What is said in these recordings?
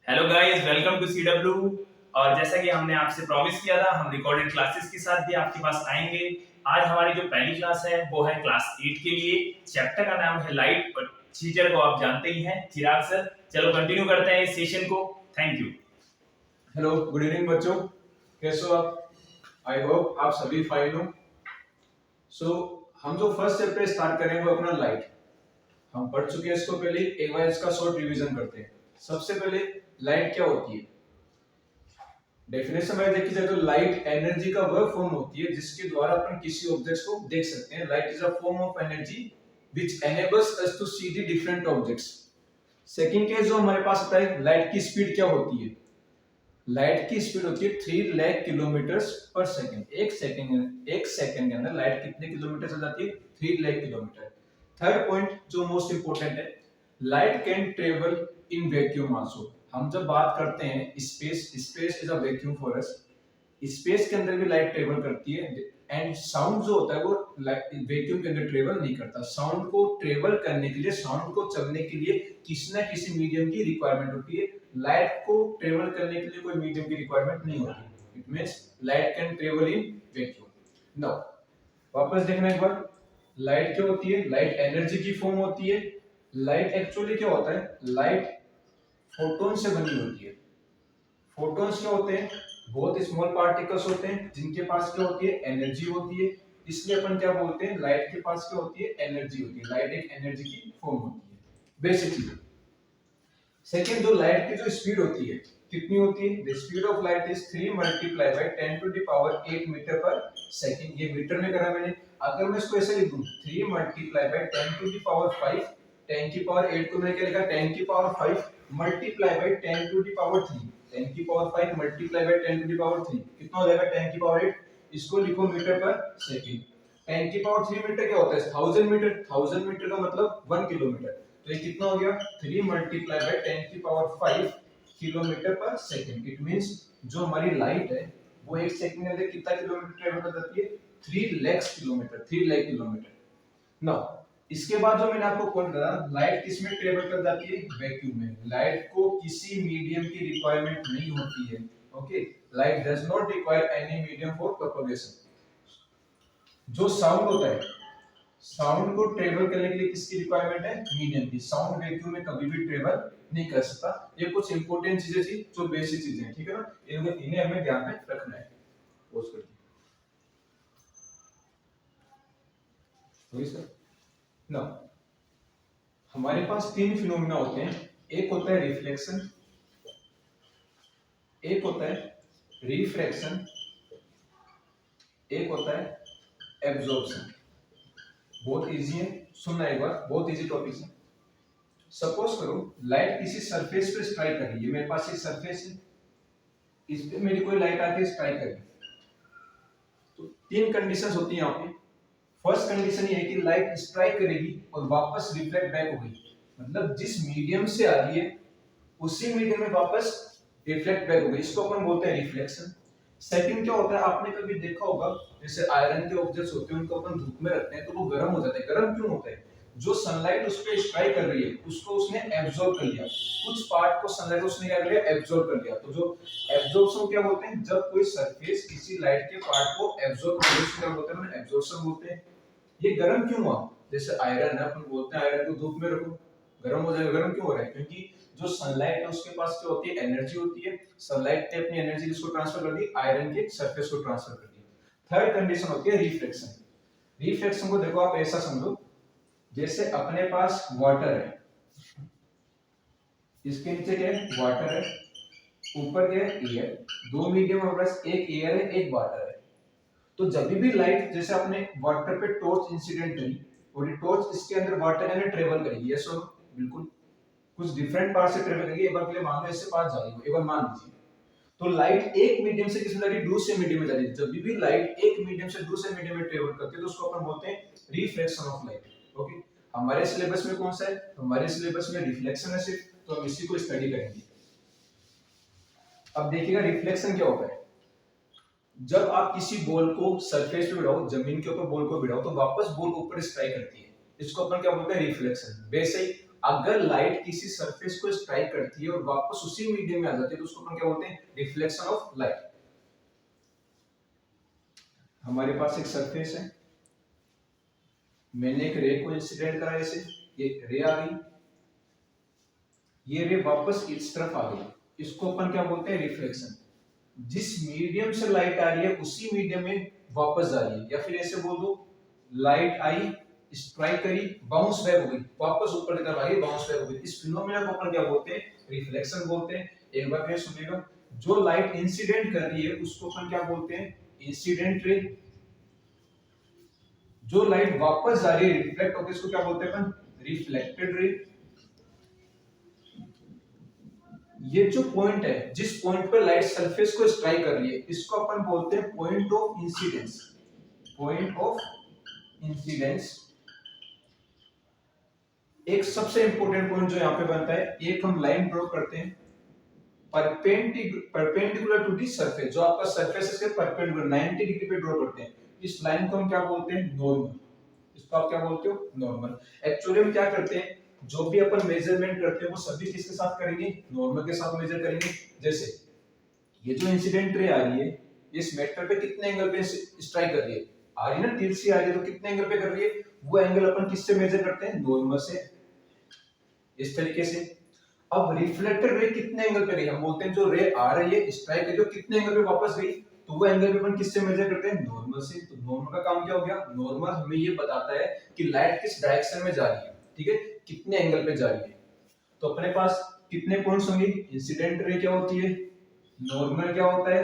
Hello guys, welcome to CW। और जैसा कि हमने आपसे प्रॉमिस किया था, हम रिकॉर्डेड क्लासेस के साथ भी आपके पास आएंगे। आज हमारी जो पहली क्लास है वो है क्लास 8 के लिए। चैप्टर का नाम है लाइट और टीचर को आप जानते ही हैं, चिराग सर। चलो कंटिन्यू करते हैं इस सेशन को। Thank you. Hello, good evening बच्चों। कैसे हो आप? आई होप आप सभी फाइन हो। हम जो फर्स्ट चैप्टर स्टार्ट करेंगे वो अपना लाइट। हम पढ़ चुके हैं इसको पहले, एक बार इसका शॉर्ट रिवीजन करते हैं। सबसे पहले लाइट क्या होती है? डेफिनेशन में देखी जाए तो लाइट एनर्जी का वह फॉर्म होती है जिसके द्वारा अपन किसी ऑब्जेक्ट्स को देख सकते हैं। Light is a form of energy which enables us to see the different objects। Second case जो हमारे पास आता है, लाइट की स्पीड क्या होती है? लाइट की स्पीड होती है 3 लाख किलोमीटर पर सेकंड। एक सेकंड के अंदर लाइट कितने किलोमीटर चल जाती है? 3 लाख किलोमीटर। थर्ड पॉइंट जो मोस्ट इंपोर्टेंट है, light can travel in vacuum also. हम जब बात करते हैं space is a vacuum for us. Space के अंदर भी लाइट ट्रेवल करती है। एंड साउंड जो होता है वो वैक्यूम के अंदर ट्रेवल नहीं करता। साउंड को ट्रेवल करने के लिए, साउंड को चलने के लिए किसी ना किसी मीडियम की रिक्वायरमेंट होती है। लाइट को ट्रेवल करने के लिए कोई मीडियम की रिक्वायरमेंट नहीं होती। It means light can travel in vacuum. Now वापस देखना एक बार, लाइट क्या होती है? लाइट एनर्जी की फॉर्म होती है। लाइट एक्चुअली क्या होता है? लाइट फोटोन से बनी होती है। फोटॉन्स क्या होते हैं? बहुत स्मॉल पार्टिकल्स होते हैं जिनके पास क्या होती है? एनर्जी होती है। इसलिए अपन क्या बोलते हैं? लाइट के पास क्या होती है? एनर्जी होती है। लाइट एक एनर्जी की फॉर्म होती है, बेसिक चीज। सेकंड, जो लाइट की जो स्पीड होती है कितनी होती है? The speed of light is 3 multiply by 10 to the power 8 meter per second. ये मीटर में करा मैंने। अगर मैं इसको ऐसे लिख दूं 3 multiply by 10 to the power 5, 10 की पावर 8 को मैंने क्या लिखा? 10 की power 5 multiply by 10 to the power 3। 10 की power 5 multiply by 10 to the power 3 कितना हो जाएगा? 10 की पावर 8। इसको लिखो मीटर पर सेकंड। 10 की पावर 3 मीटर क्या होता है? 1000 मीटर। 1000 मीटर का मतलब 1 किलोमीटर। तो ये कितना हो गया? 3 मल्टीप्लाई बाय 10 की पावर 5 किलोमीटर पर सेकंड। इट मींस जो हमारी लाइट है वो एक सेकंड के अंदर कितना किलोमीटर ट्रेवल कर जाती है? 3 lakh kilometre. 3 lakh kilometre. Now इसके बाद जो मैंने आपको कॉल करा, लाइट किस में ट्रेवल कर जाती है? वैक्यूम में। लाइट को किसी मीडियम की रिक्वायरमेंट नहीं होती है। Okay, light does not require any medium for propagation. जो साउंड होता है, साउंड को ट्रेवल करने के लिए किसकी रिक्वायरमेंट है? मीडियम की। साउंड वैक्यूम में कभी भी ट्रेवल नहीं कर सकता। ये कुछ इंपॉर्टेंट चीजें थी, जो बेसिक चीजें हैं, ठीक है ना? इन्हें हमें ध्यान में रखना है। पोज कर दिया। सर ना, हमारे पास तीन फिनोमेना होते हैं। एक होता है रिफ्लेक्शन, एक होता है रिफ्रैक्शन, एक होता है एब्जॉर्प्शन। बहुत इजी है, सुनना एक बार, बहुत इजी टॉपिक है। सपोज करो लाइट किसी सरफेस पे स्ट्राइक कर रही है। मेरे पास ये सरफेस है, इस पे मेरी कोई लाइट आके स्ट्राइक कर रही है। तो तीन कंडीशंस होती हैं यहाँ पे। फर्स्ट कंडीशन ये है कि लाइट स्ट्राइक करेगी और वापस रिफ्लेक्ट बैक होगी। मतलब जिस मीडियम से आ रही है उसी मीडियम में वापस रिफ्लेक्ट बैक होगी। इसको अपन बोलते हैं रिफ्लेक्शन। सेकंड क्या होता है? आपने कभी देखा होगा, जैसे आयरन के ऑब्जेक्ट्स होते हैं, उनको अपन धूप में रखते हैं तो वो गर्म हो जाते हैं। गर्म क्यों होते हैं? जो सनलाइट उस पे स्ट्राइक कर रही है उसको उसने एब्जॉर्ब कर लिया। कुछ पार्ट को सनलाइट उसने क्या कर लिया? एब्जॉर्ब कर लिया। तो जो एब्जॉर्प्शन क्या बोलते हैं? जब कोई सरफेस किसी लाइट के पार्ट को एब्जॉर्ब करे उसको क्या बोलते हैं? एब्जॉर्प्शन बोलते हैं। ये गर्म क्यों हुआ? जैसे आयरन है, अपन बोलते हैं आयरन को धूप में रखो, गर्म हो जाएगा। गर्म क्यों हो रहा है? क्योंकि जो सनलाइट है उसके पास क्या होती है? एनर्जी होती है। सनलाइट ने अपनी एनर्जी किसको ट्रांसफर कर दी? आयरन के सरफेस को ट्रांसफर कर दी। थर्ड कंडीशन होती है रिफ्लेक्शन। रिफ्लेक्शन को देखो आप ऐसा समझो, जैसे अपने पास वाटर है, इसके नीचे क्या है? वाटर है, ऊपर क्या है? एयर। दो मीडियम हमारे पास, एक एयर है, एक वाटर है। तो जब भी लाइट, जैसे आपने वाटर पे टॉर्च इंसिडेंट करी और ये टॉर्च इसके अंदर वाटर में ट्रेवल करेगी, यस और बिल्कुल कुछ डिफरेंट पार्ट से ट्रेवल करेगी। एक बार के लिए मान लो इससे पास जा रही है, एक बार मान लीजिए। तो लाइट एक मीडियम से किसमें जा रही है? दूसरे मीडियम में जा रही है। जब भी लाइट एक मीडियम से दूसरे मीडियम में ट्रेवल करती है तो उसको अपन बोलते हैं रिफ्लेक्शन ऑफ लाइट। ओके, हमारे सिलेबस में कौन सा है? हमारे सिलेबस में रिफ्लेक्शन है सिर्फ, तो हम इसी को स्टडी करेंगे। अब देखिएगा रिफ्लेक्शन क्या होता है। जब आप किसी बॉल को सरफेस पे भिड़ाओ, जमीन के ऊपर बॉल को भिड़ाओ, तो वापस बॉल ऊपर स्ट्राइक करती है। इसको अपन क्या बोलते हैं? रिफ्लेक्शन। वैसे ही अगर लाइट किसी सरफेस को स्ट्राइक करती है और वापस उसी मीडियम में आ जाती है तो उसको अपन क्या बोलते हैं, रिफ्लेक्शन ऑफ लाइट। हमारे पास एक सरफेस है, मैंने एक रे को इंसिडेंट करा, ऐसे ये रे आ गई, ये रे वापस इस तरफ आ गई, इसको अपन क्या बोलते हैं, रिफ्लेक्शन। जिस मीडियम से लाइट आ रही है उसी मीडियम में वापस जा रही है, या फिर ऐसे बोल दो, लाइट आई, स्ट्राइक करी, बाउंस बैक हो गई, वापस ऊपर की तरफ आई, बाउंस बैक हो गई, इस फिनोमेना को अपन क्या बोलते हैं, रिफ्लेक्शन बोलते हैं। एक बार फिर सुनिएगा, जो लाइट इंसिडेंट कर रही है उसको अपन क्या बोलते हैं, इंसिडेंट रे। जो लाइट वापस जा रही है, रिफ्लेक्ट होकर, इसको क्या बोलते हैं अपन, रिफ्लेक्टेड रे। ये जो पॉइंट है, जिस पॉइंट पे लाइट सरफेस को स्ट्राइक कर रही है, इसको अपन बोलते हैं point of incidence. Point of incidence. एक सबसे इंपॉर्टेंट पॉइंट जो यहाँ पे बनता है, एक हम लाइन ड्रॉ करते हैं परपेंडिकुलर टू दी सरफेस, जो आपका सरफेस है इसके परपेंडिकुलर 90 डिग्री पे ड्रॉ करते हैं, इस लाइन को हम क्या बोलते हैं, नॉर्मल। इसको आप क्या बोलते हो, नॉर्मल। एक्चुअली हम क्या करते हैं, जो भी अपन मेजरमेंट करते हैं वो सभी किसके साथ करेंगे, नॉर्मल के साथ मेजर करेंगे। जैसे ये जो इंसिडेंट रे आ रही है, इस मेटल पे कितने एंगल पे स्ट्राइक कर रही है, आ रही है ना, तिरछी आ रही है, तो कितने एंगल पे कर रही है, वो एंगल अपन किससे मेजर करते हैं, नॉर्मल से, इस तरीके से। अब रिफ्लेक्टेड रे कितने एंगल पे गई, हम बोलते हैं जो रे आ रही है, स्ट्राइक है, जो कितने एंगल पे वापस गई, तो वो एंगल पे अपन किससे मेजर करते हैं, नॉर्मल से। तो नॉर्मल का काम क्या हो गया, नॉर्मल हमें ये बताता है कि लाइट किस डायरेक्शन में जा रही है, ठीक है, कितने एंगल पे जा रही है। तो अपने पास कितने पॉइंट्स होंगे, इंसिडेंट रे क्या होती है, नॉर्मल क्या होता है,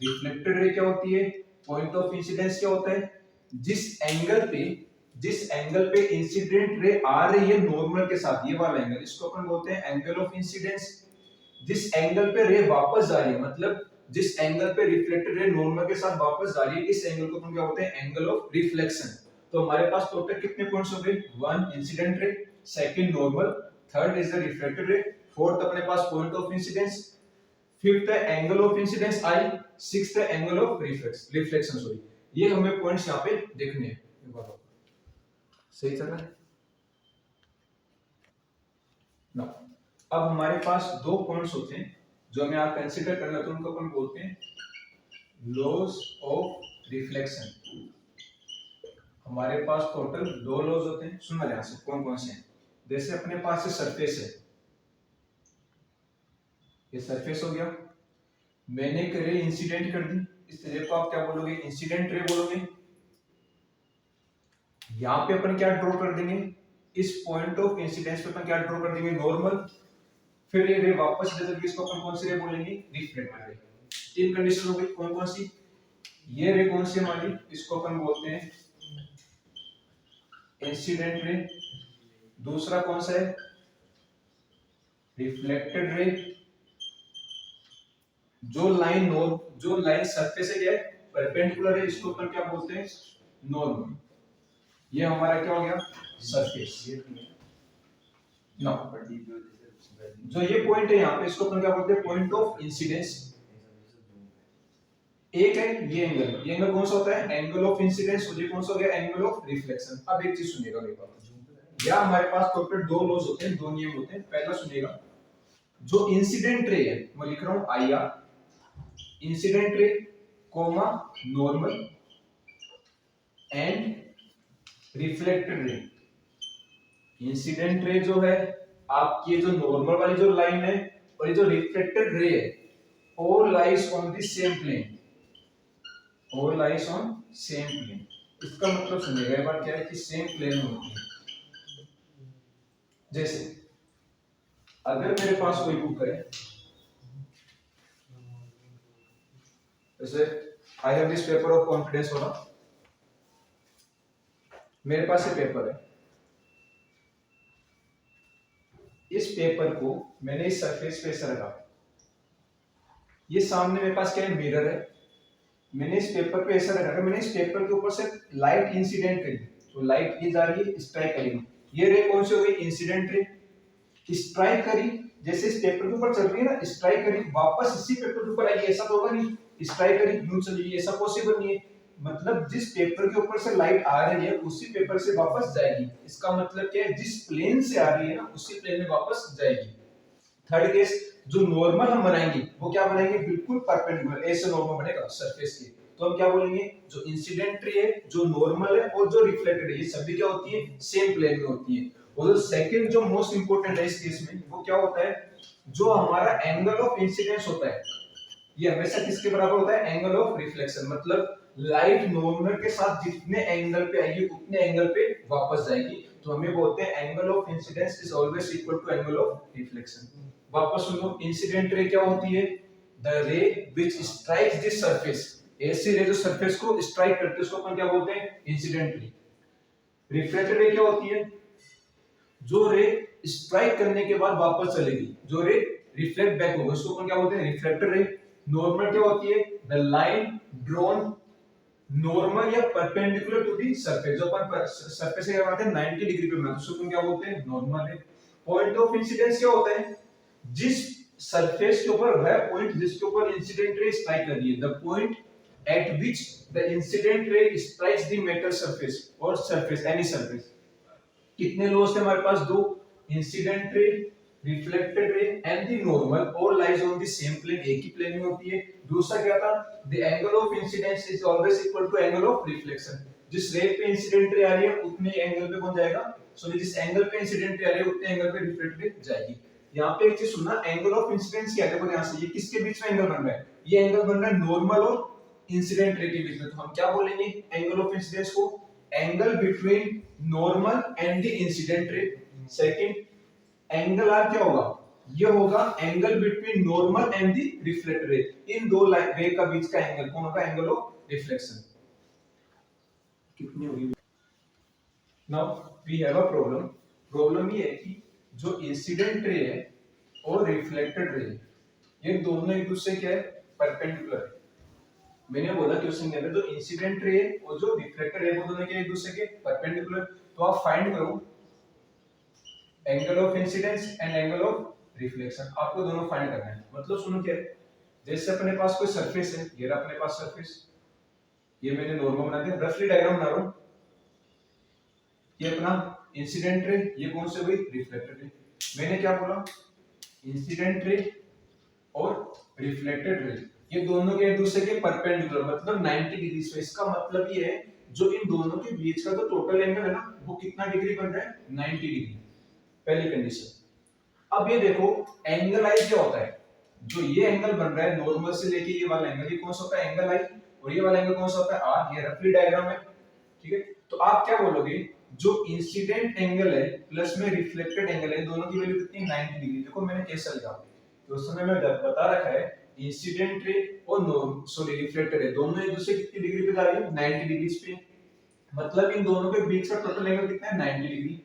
रिफ्लेक्टेड रे क्या होती है, पॉइंट ऑफ इंसिडेंस क्या होता है। जिस एंगल पे इंसिडेंट रे आ रही है नॉर्मल के साथ, ये वाला एंगल, इसको अपन बोलते हैं एंगल ऑफ इंसिडेंस। जिस एंगल पे रे वापस जा रही है, मतलब जिस एंगल पे रिफ्लेक्टेड रे नॉर्मल के साथ वापस जा रही है, इस एंगल को अपन क्या बोलते हैं, एंगल ऑफ रिफ्लेक्शन। तो हमारे पास टोटल कितने पॉइंट्स हो गए, 1 incident ray, second normal, third is the reflected रे, फोर्थ अपने पास पॉइंट ऑफ इंसिडेंस, फिफ्थ है angle of incidence I, sixth है एंगल ऑफ रिफ्लेक्शन सॉरी। ये हमें पॉइंट्स यहां पे देखने हैं। सही चल रहा है ना। अब हमारे पास दो पॉइंट्स होते हैं जो हमें आप कंसीडर करना, तो उनको अपन बोलते हैं लॉज ऑफ रिफ्लेक्शन। हमारे पास टोटल दो लॉज होते हैं, सुनना ध्यान से, कौन कौन से हैं। जैसे अपने पास ये सरफेस है, ये सरफेस हो गया, मैंने एक रे इंसिडेंट कर दी, इस रे को आप क्या बोलोगे, इंसिडेंट रे बोलोगे। यहां पे अपन क्या ड्रॉ कर देंगे, इस पॉइंट ऑफ इंसिडेंस पे अपन क्या ड्रॉ कर देंगे, नॉर्मल। फिर ये रे वापस इधर चल के इसको अपन कौन सी रे बोलेंगे, रिफ्लेक्टेड रे। तीन कंडीशन हो गई, कौन कौन सी, ये रे कौन सी हमारी, इसको अपन बोलते हैं इंसिडेंट रे। दूसरा कौन सा है, रिफ्लेक्टेड रे। जो लाइन सरफेस है क्या है, परपेंडिकुलर है, इसको अपन क्या बोलते हैं, नॉर्मल। ये हमारा क्या हो गया, सरफेस। ना जो ये पॉइंट है यहाँ पे, इसको अपन क्या बोलते हैं, पॉइंट ऑफ इंसिडेंस। एक है ये एंगल कौन सा होता है, एंगल ऑफ इंसिडेंस। ये कौन सा हो गया, एंगल ऑफ रिफ्लेक्शन। अब एक चीज सुनिएगा मेरे पास, या हमारे पास टोटल दो लॉज होते हैं, दो नियम होते हैं। पहला सुनिएगा, जो इंसिडेंट रे है, मैं लिख रहा हूं I R, incident ray comma normal and reflected ray. Incident ray जो है आपकी, ये जो नॉर्मल वाली जो लाइन है और ये जो रिफ्लेक्टेड रे है, all lies on the same plane, all lies on same plane। इसका मतलब सुनिएगा एक बार, क्या है कि सेम प्लेन में होती है। जैसे अगर मेरे पास कोई बुक है, जैसे I have this paper of confidence वाला, मेरे पास ये पेपर है, इस पेपर को मैंने इस सरफेस पे ऐसे रखा, ये सामने मेरे पास क्या है, मिरर है, मैंने इस पेपर पे ऐसा रखा, मैंने इस पेपर के ऊपर से लाइट इंसिडेंट करी, तो लाइट ये जा रही है, स्ट्राइक करेगी, ये रे कौन सी हो गई, इंसिडेंट रे। स्ट्राइक करी, जैसे इस पेपर के ऊपर चल रही है ना, स्ट्राइक करी, वापस इसी पेपर के ऊपर आई, ऐसा तो होगा नहीं, स्ट्राइक करी यूं चली, ऐसा पॉसिबल नहीं है। मतलब जिस पेपर के ऊपर से लाइट आ रही है उसी पेपर से वापस जाएगी। इसका मतलब क्या है, जिस प्लेन से आ रही है ना उसी प्लेन में वापस जाएगी। थर्ड केस, जो नॉर्मल हम बनाएंगे वो क्या बनाएंगे, बिल्कुल परपेंडिकुलर, ऐसे नॉर्मल बनेगा सरफेस के। तो हम क्या बोलेंगे, जो इंसिडेंट रे है, जो नॉर्मल है और जो रिफ्लेक्टेड है, ये सभी क्या होती है, सेम प्लेन में होती है। और जो सेकंड जो मोस्ट इंपोर्टेंट है इस केस में, वो क्या होता है, जो हमारा एंगल ऑफ इंसिडेंस होता है, ये हमेशा किसके बराबर होता है, एंगल ऑफ रिफ्लेक्शन। मतलब लाइट नॉर्मल के साथ जितने एंगल पे आएगी उतने एंगल पे वापस जाएगी। तो हमें बोलते हैं angle of incidence is always equal to angle of reflection. वापस सुनो, इंसिडेंट रे क्या होती है, द रे व्हिच स्ट्राइक्स दिस सरफेस, ऐसी रे जो सरफेस को स्ट्राइक करती है उसको अपन क्या बोलते हैं, इंसिडेंट रे। रिफ्लेक्टेड रे क्या होती है, जो रे स्ट्राइक करने के बाद वापस चलेगी, जो रे रिफ्लेक्ट बैक होगा उसको अपन क्या बोलते हैं, रिफ्लेक्टेड रे। नॉर्मल क्या होती है, द लाइन ड्रॉन नॉर्मल या परपेंडिकुलर टू दी सरफेस, जो अपन सरफेस से क्या बनाते हैं 90 डिग्री पे बनाते हैं उसको क्या बोलते हैं, नॉर्मल है। पॉइंट ऑफ इंसिडेंस क्या होता है, जिस सरफेस के ऊपर वह पॉइंट जिसके ऊपर इंसिडेंट रे स्ट्राइक कर रही है, the point at which the incident ray strikes the metal surface और सरफेस, एनी सरफेस। कितने लॉस थे हमारे पास, दो, incident ray, reflected ray and the normal all lies on the same plane, एक ही प्लेन में होती है। दूसरा क्या था, the angle of incidence is always equal to angle of reflection, जिस रे पे इंसिडेंट रे आ रही है उतने एंगल पे कौन जाएगा, सॉरी जिस एंगल पे इंसिडेंट रे आ रही है उतने एंगल पे रिफ्लेक्टेड रे जाएगी। यहाँ पे एक चीज सुनना, एंगल ऑफ इंसिडेंस क्या है, देखो यहाँ से ये किसके बीच में एंगल बन रहा है, ये एंगल बन रहा है नॉर्मल और इंसिडेंट रे के बीच में। तो हम क्या बोलेंगे एंगल ऑफ इंसिडेंस को, angle between normal and the incident ray. Second, angle R क्या होगा, ये होगा angle between normal and the reflected ray, इन दो रे का बीच का एंगल कौन होगा, एंगल ऑफ रिफ्लेक्शन। कितनी होगी, now we have a problem. Problem ये है कि जो इंसिडेंट रे है और रिफ्लेक्टेड रे, ये दोनों एक दूसरे क्या है, परपेंडिकुलर है। मैंने बोला क्वेश्चन के अंदर जो इंसिडेंट रे और जो रिफ्लेक्टेड रे वो दोनों क्या एक दूसरे के परपेंडिकुलर। तो आप फाइंड करो angle of incidence and angle of reflection, आपको दोनों फाइंड करना है। मतलब सुनो क्या है, जैसे अपने पास कोई सरफेस है, ये रहा अपने पास सरफेस, ये मैंने नॉर्मल बना दिया, रफली डायग्राम बना रहा हूं, ये अपना इंसिडेंट रे, ये कौन से हुई, रिफ्लेक्टेड रे। मैंने क्या बोला, इंसिडेंट रे और रिफ्लेक्टेड रे ये दोनों के एक दूसरे के परपेंडिकुलर, मतलब 90 डिग्री पे। इसका मतलब ये है जो इन दोनों के बीच का जो टोटल एंगल है ना वो कितना डिग्री बन रहा है, 90 डिग्री, पहली कंडीशन। अब ये देखो एंगल आई क्या होता है, जो ये एंगल बन रहा है नॉर्मल से लेके ये वाला एंगल, ये कौन सा होता है, एंगल आई, और ये वाला एंगल कौन सा होता है, आर। ये रफली डायग्राम है, ठीक है। तो आप क्या बोलोगे, जो इंसिडेंट एंगल है प्लस में रिफ्लेक्टेड एंगल है, दोनों की वैल्यू कितनी, 90 डिग्री। देखो मैंने कैसे लिखा, तो उस समय मैं बता रखा है इंसिडेंट रे और सॉरी रिफ्लेक्टेड रे दोनों एक दूसरे कितनी डिग्री पे जा रही है, 90 डिग्री पे। मतलब इन दोनों के बीच का टोटल एंगल कितना है, 90 डिग्री।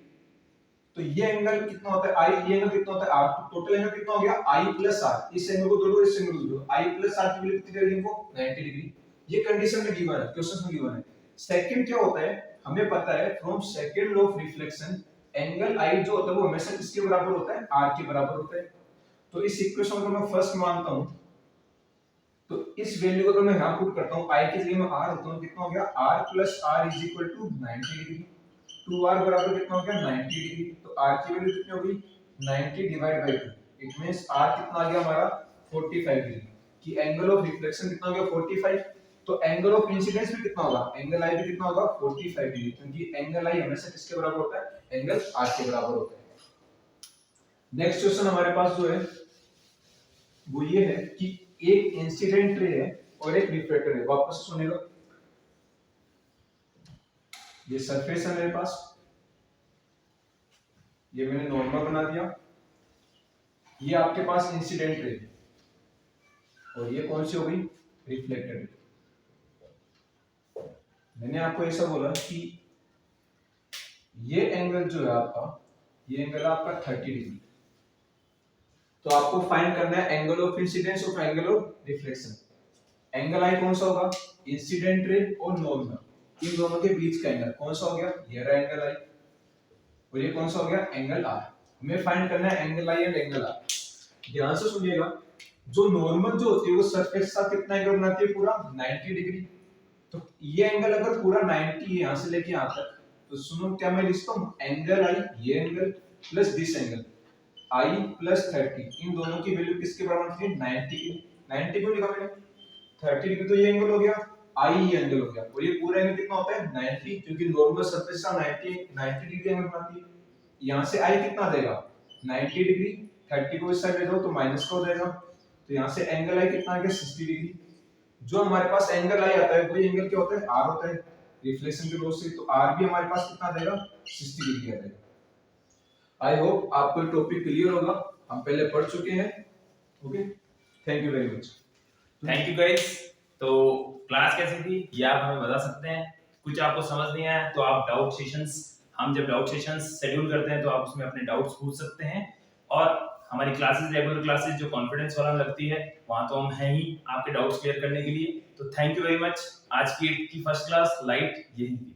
तो ये एंगल कितना होता है आई, ये एंगल कितना होता है आर। तो टोटल एंगल कितना हो गया आई प्लस आर, इस एंगल को जोड़ो इस एंगल को जोड़ो, आई प्लस आर की वैल्यू कितनी दे रही है इनको, 90 डिग्री। ये कंडीशन में गिवन है, क्वेश्चन में गिवन है। सेकंड क्या होता है, हमें पता है from second law of reflection angle I जो होता है वो हमेशा किसके बराबर होता है, आर के बराबर होता है। तो इस इक्वेशन को मैं फर्स्ट मानता हूं, तो इस वैल्यू को अगर मैं यहां पुट करता हूं, आई की जगह में आर होता हूं, कितना हो गया R plus R is equal to 90 degree. 2r बराबर कितना हो गया 90 डिग्री। तो r की वैल्यू कितनी हो गई 90 divide by 2, it means r कितना आ गया हमारा 45 डिग्री। कि एंगल ऑफ रिफ्लेक्शन कितना हो गया 45। तो एंगल ऑफ इंसिडेंस भी कितना होगा, एंगल आई भी कितना होगा 45 डिग्री, क्योंकि एंगल आई हमेशा किसके बराबर होता है, एंगल r के बराबर होता है। नेक्स्ट क्वेश्चन हमारे पास जो है वो ये है कि एक इंसिडेंट रे है और एक रिफ्लेक्टेड रे। वापस सुनिएगा, ये सरफेस है मेरे पास, ये मैंने नॉर्मल बना दिया, ये आपके पास इंसिडेंट रे और ये कौन सी हो गई, रिफ्लेक्टेड रे। मैंने आपको ऐसा बोला कि ये एंगल जो है आपका, ये एंगल आपका 30 डिग्री। तो आपको फाइंड करना है एंगल ऑफ इंसिडेंस और एंगल ऑफ रिफ्लेक्शन। एंगल आई कौन सा होगा, इंसिडेंट रे और नॉर्मल, इन दोनों के बीच का एंगल कौन सा हो गया, ये रहा एंगल आई, और ये कौन सा हो गया एंगल आर। हमें फाइंड करना है angle I and angle R. ध्यान से सुनिएगा, जो नॉर्मल जो होती है वो सरफेस के साथ कितना एंगल बनाती है, पूरा 90 डिग्री। तो ये एंगल अगर पूरा 90 है यहाँ से लेके यहाँ तक, तो सुनो क्या मैं लिखता हूँ, एंगल आई, ये angle plus this angle I plus 30, इन दोनों की वैल्यू किसके बराबर थी, 90 की। 90 क्यों लिखा मैंने, 30 डिग्री तो ये एंगल हो गया, आई ये एंगल हो गया, और ये पूरा एंगल कितना होता है 90, क्योंकि नॉर्मल सरफेस का 90 डिग्री एंगल बनाती है। यहाँ से आई कितना देगा 90 डिग्री, 30 को इस साइड ले जाओ तो माइनस का हो जाएगा, तो यहाँ से एंगल आई कितना आ गया 60 डिग्री। जो हमारे पास एंगल आई आता है वही एंगल क्या होता है, आर होता है रिफ्लेक्शन के लॉस से, तो आर भी हमारे पास कितना देगा 60 डिग्री आ जाएगा। आई होप आपको टॉपिक क्लियर होगा, हम पहले पढ़ चुके हैं। Okay, thank you very much. Thank you guys. तो क्लास कैसी थी ये आप हमें बता सकते हैं। कुछ आपको समझ नहीं आया तो आप डाउट सेशंस, हम जब डाउट सेशंस शेड्यूल करते हैं तो आप उसमें अपने डाउट्स पूछ सकते हैं। और हमारी क्लासेस, रेगुलर क्लासेस जो कॉन्फिडेंस वाला लगती है, वहां तो हम हैं ही आपके डाउट्स क्लियर करने के लिए। तो थैंक यू वेरी मच। आज की फर्स्ट क्लास लाइट यही थी।